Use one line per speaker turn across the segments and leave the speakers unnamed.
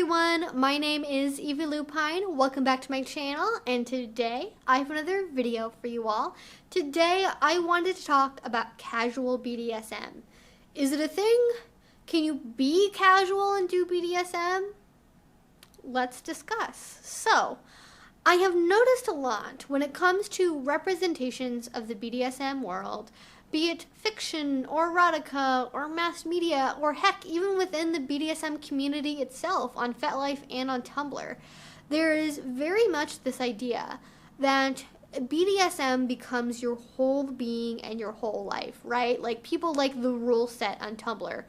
everyone, my name is Evie Lupine. Welcome back to my channel, and today I have another video for you all. Today I wanted to talk about casual BDSM. Is it a thing? Can you be casual and do BDSM? Let's discuss. So, I have noticed a lot when it comes to representations of the BDSM world, be it fiction or erotica or mass media or heck, even within the BDSM community itself on FetLife and on Tumblr. There is very much this idea that BDSM becomes your whole being and your whole life, right? Like people like the rule set on Tumblr.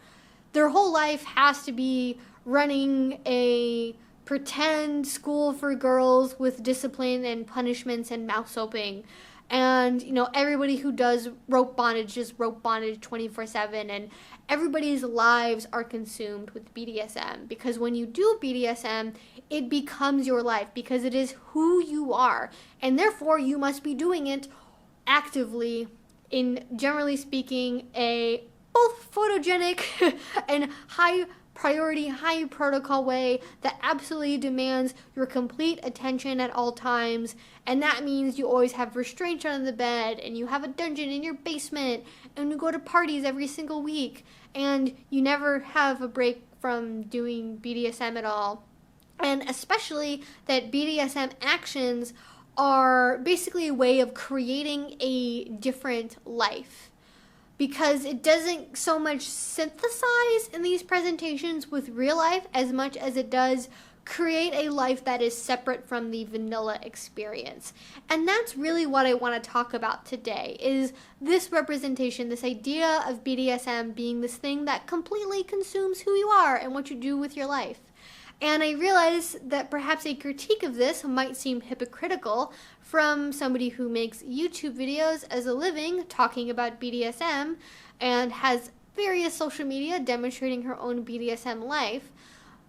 Their whole life has to be running a pretend school for girls with discipline and punishments and mouth soaping. And, you know, everybody who does rope bondage is rope bondage 24/7, and everybody's lives are consumed with BDSM, because when you do BDSM, it becomes your life, because it is who you are, and therefore you must be doing it actively in, generally speaking, a both photogenic and high priority, high protocol way that absolutely demands your complete attention at all times. And that means you always have restraints under the bed, and you have a dungeon in your basement, and you go to parties every single week, and you never have a break from doing BDSM at all. And especially that BDSM actions are basically a way of creating a different life, because it doesn't so much synthesize in these presentations with real life as much as it does create a life that is separate from the vanilla experience. And that's really what I want to talk about today, is this representation, this idea of BDSM being this thing that completely consumes who you are and what you do with your life. And I realize that perhaps a critique of this might seem hypocritical from somebody who makes YouTube videos as a living talking about BDSM and has various social media demonstrating her own BDSM life.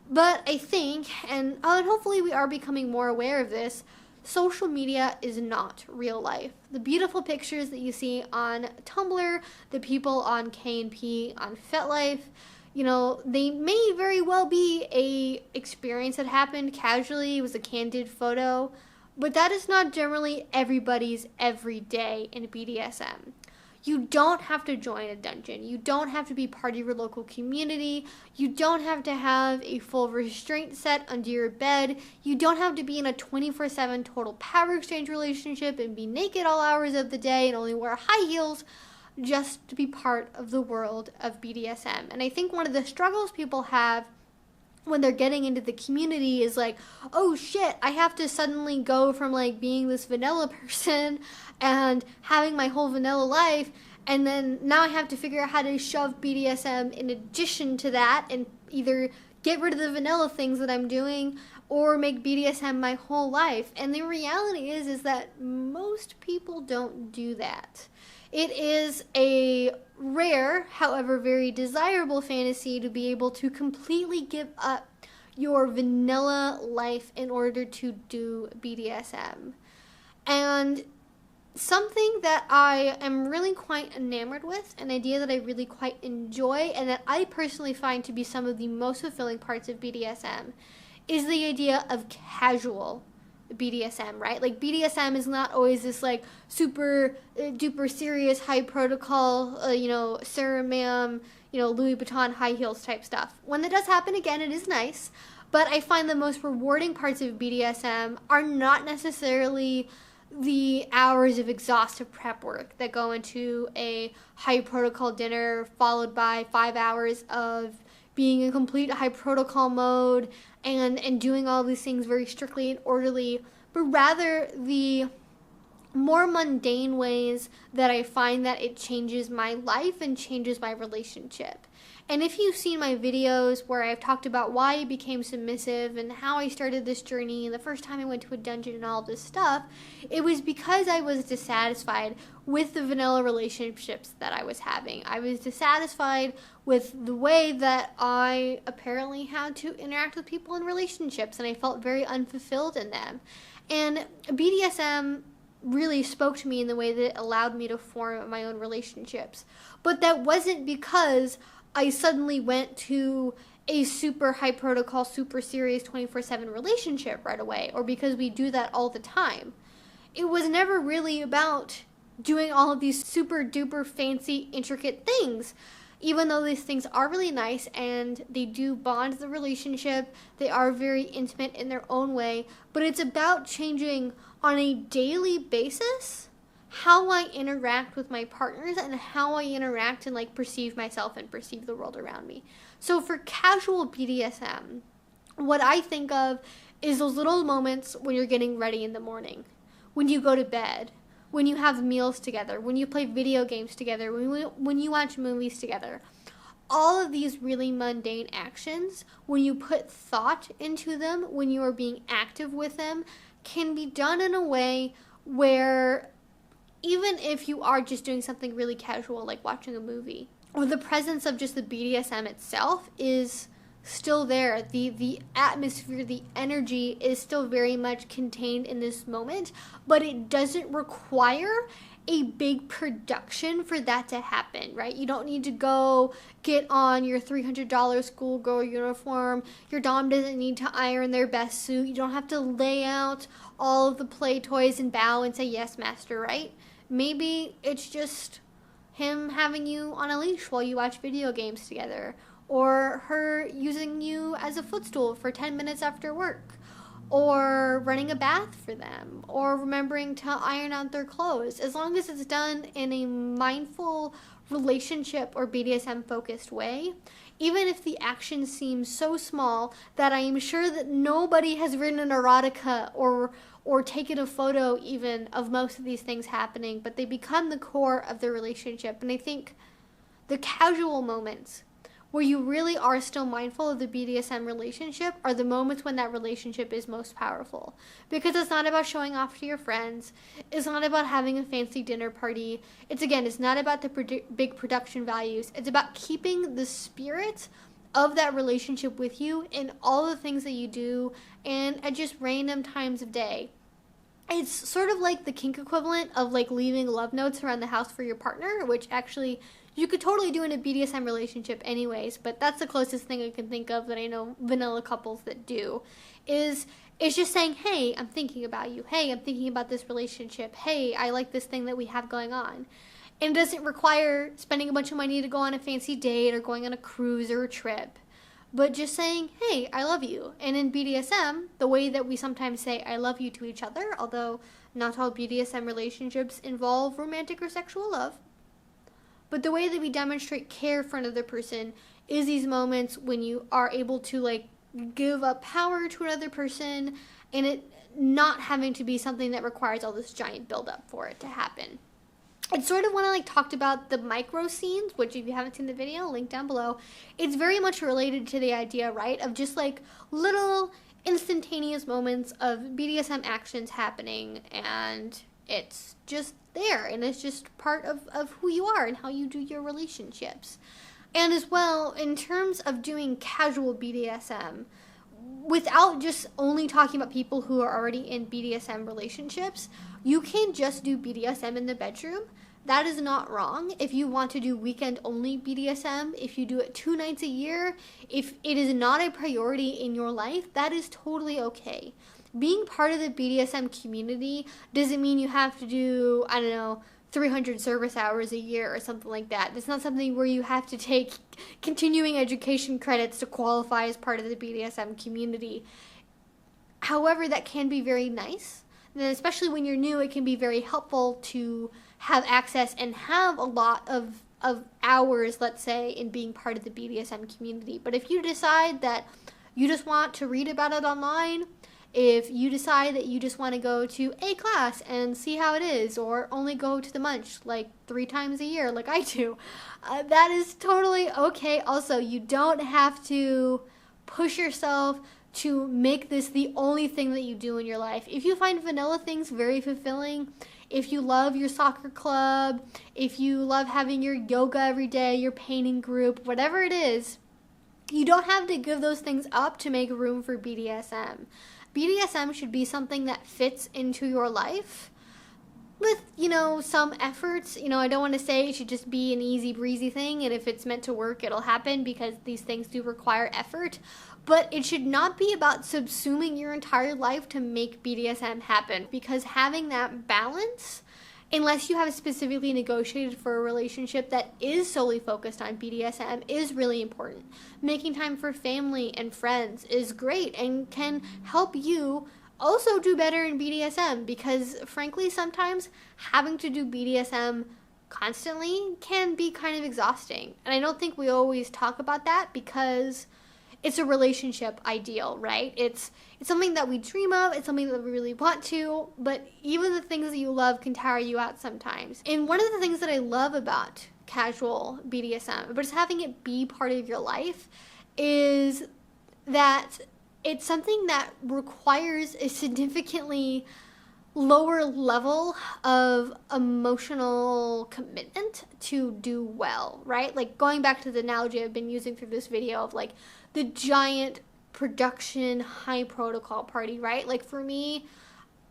But I think, and hopefully we are becoming more aware of this, social media is not real life. The beautiful pictures that you see on Tumblr, the people on K&P, on FetLife, you know, they may very well be a experience that happened casually. It was a candid photo, but that is not generally everybody's everyday in BDSM. You don't have to join a dungeon. You don't have to be part of your local community. You don't have to have a full restraint set under your bed. You don't have to be in a 24/7 total power exchange relationship and be naked all hours of the day and only wear high heels just to be part of the world of BDSM. And I think one of the struggles people have when they're getting into the community is like, oh shit, I have to suddenly go from like being this vanilla person and having my whole vanilla life, and then now I have to figure out how to shove BDSM in addition to that and either get rid of the vanilla things that I'm doing or make BDSM my whole life. And the reality is that most people don't do that. It is a rare, however very desirable fantasy to be able to completely give up your vanilla life in order to do BDSM. And something that I am really quite enamored with, an idea that I really quite enjoy, and that I personally find to be some of the most fulfilling parts of BDSM, is the idea of casual BDSM, right? Like BDSM is not always this like super duper serious high protocol, Sir Ma'am, Louis Vuitton high heels type stuff. When that does happen, again, it is nice, but I find the most rewarding parts of BDSM are not necessarily the hours of exhaustive prep work that go into a high protocol dinner followed by 5 hours of being in complete high protocol mode and doing all these things very strictly and orderly, but rather the more mundane ways that I find that it changes my life and changes my relationship. And if you've seen my videos where I've talked about why I became submissive and how I started this journey and the first time I went to a dungeon and all this stuff, it was because I was dissatisfied with the vanilla relationships that I was having. I was dissatisfied with the way that I apparently had to interact with people in relationships, and I felt very unfulfilled in them. And BDSM really spoke to me in the way that it allowed me to form my own relationships. But that wasn't because I suddenly went to a super high protocol, super serious 24/7 relationship right away, or because we do that all the time. It was never really about doing all of these super duper fancy, intricate things. Even though these things are really nice and they do bond the relationship, they are very intimate in their own way, but it's about changing on a daily basis how I interact with my partners and how I interact and like perceive myself and perceive the world around me. So for casual BDSM, what I think of is those little moments when you're getting ready in the morning, when you go to bed, when you have meals together, when you play video games together, when you watch movies together. All of these really mundane actions, when you put thought into them, when you are being active with them, can be done in a way where even if you are just doing something really casual like watching a movie, or the presence of just the BDSM itself is still there. The atmosphere, the energy is still very much contained in this moment, but it doesn't require a big production for that to happen, right? You don't need to go get on your $300 schoolgirl uniform. Your dom doesn't need to iron their best suit. You don't have to lay out all of the play toys and bow and say, yes, master, right? Maybe it's just him having you on a leash while you watch video games together, or her using you as a footstool for 10 minutes after work, or running a bath for them, or remembering to iron out their clothes. As long as it's done in a mindful relationship or BDSM focused way, even if the action seems so small that I am sure that nobody has written an erotica or taken a photo even of most of these things happening, but they become the core of the relationship. And I think the casual moments where you really are still mindful of the BDSM relationship are the moments when that relationship is most powerful. Because it's not about showing off to your friends. It's not about having a fancy dinner party. It's not about the big production values. It's about keeping the spirit of that relationship with you in all the things that you do and at just random times of day. It's sort of like the kink equivalent of like leaving love notes around the house for your partner, which actually you could totally do in a BDSM relationship anyways, but that's the closest thing I can think of that I know vanilla couples that do, is it's just saying, hey, I'm thinking about you. Hey, I'm thinking about this relationship. Hey, I like this thing that we have going on. And it doesn't require spending a bunch of money to go on a fancy date or going on a cruise or a trip, but just saying, hey, I love you. And in BDSM, the way that we sometimes say I love you to each other, although not all BDSM relationships involve romantic or sexual love, but the way that we demonstrate care for another person is these moments when you are able to like give up power to another person and it not having to be something that requires all this giant buildup for it to happen. It's sort of when I like talked about the micro scenes, which if you haven't seen the video, link down below, it's very much related to the idea, right, of just like little instantaneous moments of BDSM actions happening, and it's just there, and it's just part of who you are and how you do your relationships. And as well, in terms of doing casual BDSM, without just only talking about people who are already in BDSM relationships, you can just do BDSM in the bedroom. That is not wrong. If you want to do weekend-only BDSM, if you do it 2 nights a year, if it is not a priority in your life, that is totally okay. Being part of the BDSM community doesn't mean you have to do, 300 service hours a year or something like that. It's not something where you have to take continuing education credits to qualify as part of the BDSM community. However, that can be very nice. And especially when you're new, it can be very helpful to have access and have a lot of hours, let's say, in being part of the BDSM community. But if you decide that you just want to read about it online, if you decide that you just want to go to a class and see how it is, or only go to the munch like 3 times a year like I do, that is totally okay. Also, you don't have to push yourself to make this the only thing that you do in your life. If you find vanilla things very fulfilling, if you love your soccer club, if you love having your yoga every day, your painting group, whatever it is, you don't have to give those things up to make room for BDSM. BDSM should be something that fits into your life with, some efforts. I don't want to say it should just be an easy breezy thing, and if it's meant to work, it'll happen, because these things do require effort. But it should not be about subsuming your entire life to make BDSM happen, because having that balance, unless you have specifically negotiated for a relationship that is solely focused on BDSM, is really important. Making time for family and friends is great and can help you also do better in BDSM, because frankly, sometimes having to do BDSM constantly can be kind of exhausting. And I don't think we always talk about that, because it's a relationship ideal, right? It's something that we dream of, it's something that we really want to, but even the things that you love can tire you out sometimes. And one of the things that I love about casual BDSM, but just having it be part of your life, is that it's something that requires a significantly lower level of emotional commitment to do well, right? Like, going back to the analogy I've been using through this video of like the giant production high protocol party, right? Like, for me,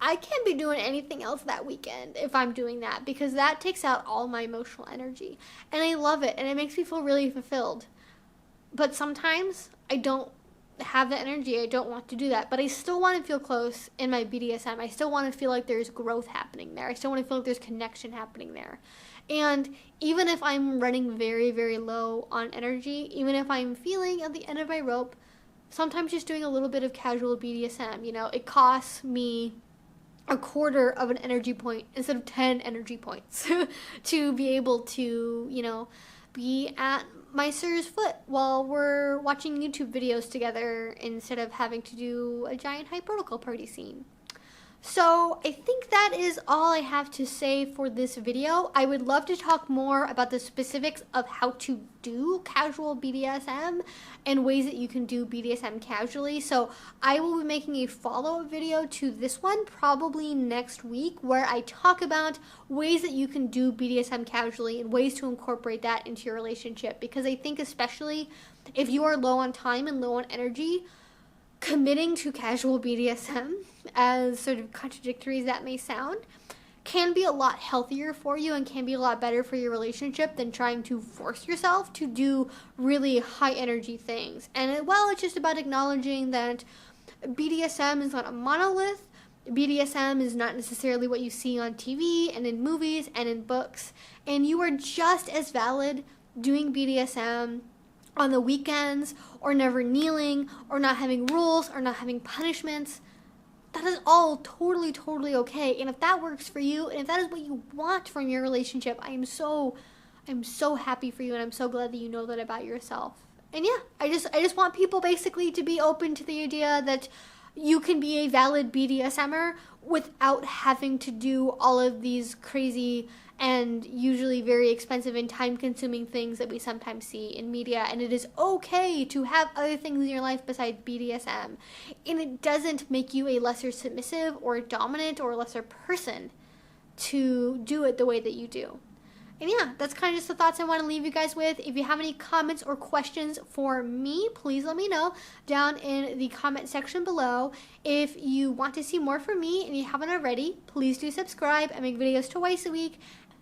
I can't be doing anything else that weekend if I'm doing that, because that takes out all my emotional energy, and I love it, and it makes me feel really fulfilled. But sometimes I don't have the energy, I don't want to do that, but I still want to feel close in my BDSM. I still want to feel like there's growth happening there. I still want to feel like there's connection happening there. And even if I'm running very, very low on energy, even if I'm feeling at the end of my rope, sometimes just doing a little bit of casual BDSM, it costs me a quarter of an energy point instead of 10 energy points to be able to, be at my sir's foot while we're watching YouTube videos together, instead of having to do a giant high protocol party scene. So I think that is all I have to say for this video. I would love to talk more about the specifics of how to do casual BDSM and ways that you can do BDSM casually. So I will be making a follow-up video to this one probably next week, where I talk about ways that you can do BDSM casually and ways to incorporate that into your relationship. Because I think, especially if you are low on time and low on energy, committing to casual BDSM, as sort of contradictory as that may sound, can be a lot healthier for you and can be a lot better for your relationship than trying to force yourself to do really high energy things. And it's just about acknowledging that BDSM is not a monolith. BDSM is not necessarily what you see on TV and in movies and in books. And you are just as valid doing BDSM on the weekends, or never kneeling, or not having rules, or not having punishments. That is all totally, totally okay. And if that works for you, and if that is what you want from your relationship, I'm so happy for you, and I'm so glad that you know that about yourself. And yeah, I just want people basically to be open to the idea that you can be a valid BDSMer without having to do all of these crazy and usually very expensive and time-consuming things that we sometimes see in media. And it is okay to have other things in your life besides BDSM. And it doesn't make you a lesser submissive or dominant or a lesser person to do it the way that you do. And yeah, that's kind of just the thoughts I want to leave you guys with. If you have any comments or questions for me, please let me know down in the comment section below. If you want to see more from me and you haven't already, please do subscribe. I make videos twice a week.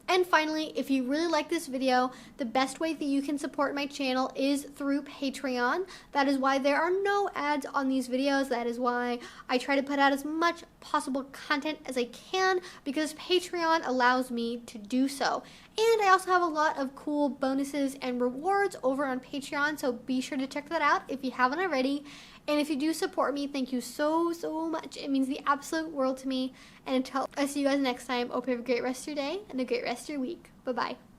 And finally, if you really like this video, the best way that you can support my channel is through Patreon. That is why there are no ads on these videos. That is why I try to put out as much possible content as I can, because Patreon allows me to do so. And I also have a lot of cool bonuses and rewards over on Patreon, so be sure to check that out if you haven't already. And if you do support me, thank you so much. It means the absolute world to me. And until I see you guys next time, I hope you have a great rest of your day and a great rest of your week. Bye-bye.